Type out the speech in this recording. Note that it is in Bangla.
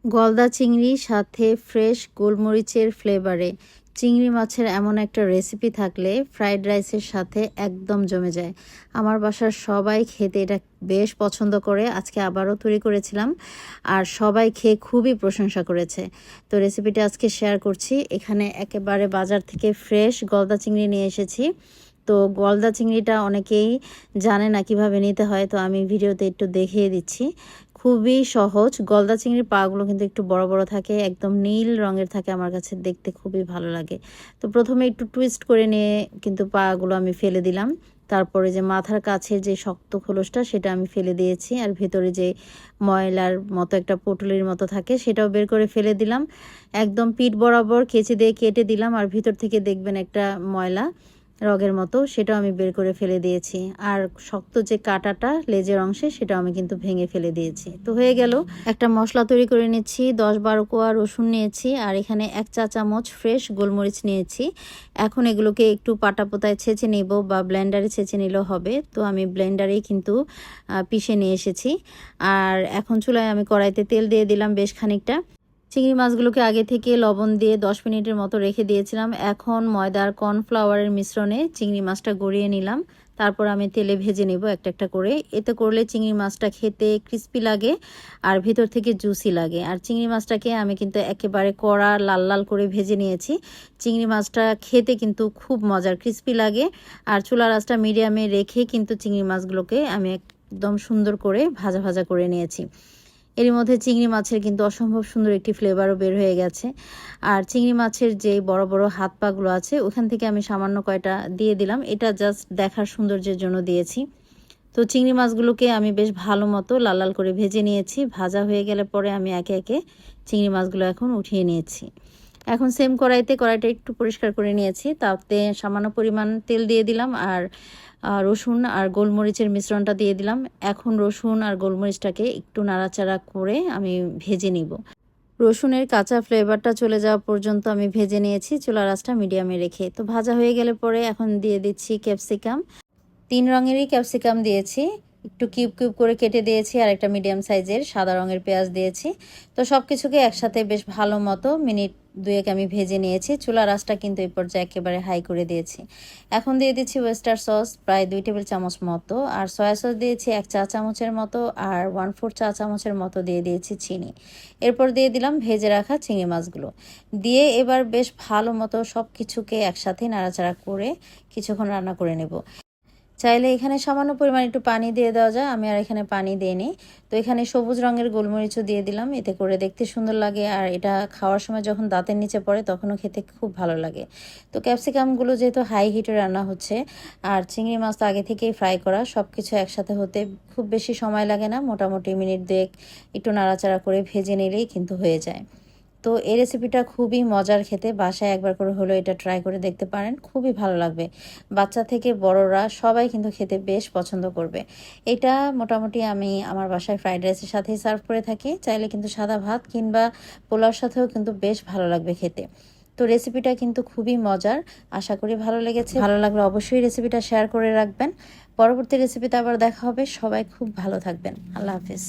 গলদা চিংড়ি সাথে ফ্রেশ গোলমরিচের ফ্লেভারে চিংড়ি মাছের এমন একটা রেসিপি থাকলে ফ্রাইড রাইসের সাথে একদম জমে যায়। আমার বাসার সবাই খেতে এটা বেশ পছন্দ করে। আজকে আবারও তৈরি করেছিলাম আর সবাই খেয়ে খুবই প্রশংসা করেছে। তো রেসিপিটা আজকে শেয়ার করছি। এখানে একেবারে বাজার থেকে ফ্রেশ গলদা চিংড়ি নিয়ে এসেছি। তো গলদা চিংড়িটা অনেকেই জানে না কিভাবে নিতে হয়, তো আমি ভিডিওতে একটু দেখিয়ে দিচ্ছি। খুবই সহজ। গলদা চিংড়ির পাগুলো কিন্তু একটু বড় বড় থাকে, একদম নীল রঙের থাকে, আমার কাছে দেখতে খুবই ভালো লাগে। তো প্রথমে একটু টুইস্ট করে নিয়ে কিন্তু পাগুলো আমি ফেলে দিলাম। তারপরে যে মাথার কাছে যে শক্ত খোলসটা সেটা আমি ফেলে দিয়েছি, আর ভেতরে যে ময়লার মতো একটা পুঁটুলির মতো থাকে সেটাও বের করে ফেলে দিলাম। একদম পিঠ বরাবর কেচি দিয়ে কেটে দিলাম, আর ভিতর থেকে দেখবেন একটা ময়লা রগের মতো, সেটাও আমি বের করে ফেলে দিয়েছি। আর শক্ত যে কাঁটাটা লেজের অংশে সেটাও আমি কিন্তু ভেঙে ফেলে দিয়েছি। তো হয়ে গেল। একটা মশলা তৈরি করে নিচ্ছি। 10-12 কোয়া রসুন নিয়েছি, আর এখানে 1 চা চামচ ফ্রেশ গোলমরিচ নিয়েছি। এখন এগুলোকে একটু পাটাপোতায় ছেঁচে নিব, বা ব্লেন্ডারে ছেঁচে নিলেও হবে। তো আমি ব্লেন্ডারেই কিন্তু পিষে নিয়ে এসেছি। আর এখন চুলায় আমি কড়াইতে তেল দিয়ে দিলাম বেশ খানিকটা। চিংড়ি মাছগুলোকে আগে থেকে লবণ দিয়ে 10 মিনিটের মতো রেখে দিয়েছিলাম। এখন ময়দার কর্নফ্লাওয়ারের মিশ্রণে চিংড়ি মাছটা গড়িয়ে নিলাম। তারপর আমি তেলে ভেজে নেব একটা একটা করে। এতে করলে চিংড়ি মাছটা খেতে ক্রিস্পি লাগে আর ভিতর থেকে জুসি লাগে। আর চিংড়ি মাছটাকে আমি কিন্তু একেবারে কড়া লাল লাল করে ভেজে নিয়েছি। চিংড়ি মাছটা খেতে কিন্তু খুব মজার, ক্রিস্পি লাগে। আর চুলার আঁচটা মিডিয়ামে রেখে কিন্তু চিংড়ি মাছগুলোকে আমি একদম সুন্দর করে ভাজা ভাজা করে নিয়েছি। এর মধ্যে চিংড়ি মাছের কিন্তু অসম্ভব সুন্দর একটি ফ্লেভারও বের হয়ে গেছে। আর চিংড়ি মাছের যে বড় বড় হাত পাগুলো আছে ওখান থেকে আমি সামান্য কয়টা দিয়ে দিলাম। এটা জাস্ট দেখার সৌন্দর্যের জন্য দিয়েছি। তো চিংড়ি মাছগুলোকে আমি বেশ ভালো মতো লাল লাল করে ভেজে নিয়েছি। ভাজা হয়ে গেলে পরে আমি একে একে চিংড়ি মাছগুলো এখন উঠিয়ে নিয়েছি। এখন সেম কড়াইটা একটু পরিষ্কার করে নিয়েছি, তাতে সামান্য পরিমাণ তেল দিয়ে দিলাম, আর রসুন আর গোলমরিচের মিশ্রণটা দিয়ে দিলাম। এখন রসুন আর গোলমরিচটাকে একটু নাড়াচাড়া করে আমি ভেজে নিব। রসুনের কাঁচা ফ্লেভারটা চলে যাওয়া পর্যন্ত আমি ভেজে নিয়েছি চুলার আঁচটা মিডিয়ামে রেখে। তো ভাজা হয়ে গেলে পরে এখন দিয়ে দিচ্ছি ক্যাপসিকাম। 3 রঙেরই ক্যাপসিকাম দিয়েছি, একটু কিউব কিউব করে কেটে দিয়েছি, আর একটা মিডিয়াম সাইজের সাদা রঙের পেঁয়াজ দিয়েছি। তো সব কিছুকে একসাথে বেশ ভালো মতো মিনিট 2 আমি ভেজে নিয়েছি। চুলার আঁচটা কিন্তু এই পর্যায়ে একেবারে হাই করে দিয়েছি। এখন দিয়ে দিচ্ছি ওয়েস্টার সস প্রায় 2 টেবিল চামচ মতো, আর সয়া সস দিয়েছি 1 চা চামচের মতো, আর 1/4 চা চামচের মতো দিয়ে দিয়েছি চিনি। এরপর দিয়ে দিলাম ভেজে রাখা চিংড়ি মাছগুলো দিয়ে এবার বেশ ভালো মতো সব কিছুকে একসাথে নাড়াচাড়া করে কিছুক্ষণ রান্না করে নেব। চাইলে এখানে সামান্য পরিমাণ একটু পানি দিয়ে দেওয়া যায়, আমি আর এখানে পানি দিইনি। তো এখানে সবুজ রঙের গোলমরিচও দিয়ে দিলাম, এতে করে দেখতে সুন্দর লাগে, আর এটা খাওয়ার সময় যখন দাঁতের নিচে পড়ে তখনও খেতে খুব ভালো লাগে। তো ক্যাপসিকামগুলো যেহেতু হাই হিটে রান্না হচ্ছে, আর চিংড়ি মাছ তো আগে থেকেই ফ্রাই করা, সব কিছু একসাথে হতে খুব বেশি সময় লাগে না, মোটামুটি মিনিট 2 একটু নাড়াচাড়া করে ভেজে নিলেই কিন্তু হয়ে যায়। তো এই রেসিপিটা খুবই মজার খেতে, বাসায় একবার করে হলেও এটা ট্রাই করে দেখতে পারেন, খুবই ভালো লাগবে। বাচ্চা থেকে বড়রা সবাই কিন্তু খেতে বেশ পছন্দ করবে। এটা মোটামুটি আমি আমার বাসায় ফ্রাইড রাইসের সাথেই সার্ভ করে থাকি, চাইলে কিন্তু সাদা ভাত কিংবা পোলাওর সাথেও কিন্তু বেশ ভালো লাগবে খেতে। তো রেসিপিটা কিন্তু খুবই মজার, আশা করি ভালো লেগেছে। ভালো লাগলে অবশ্যই রেসিপিটা শেয়ার করে রাখবেন। পরবর্তী রেসিপিতে আবার দেখা হবে। সবাই খুব ভালো থাকবেন। আল্লাহ হাফিজ।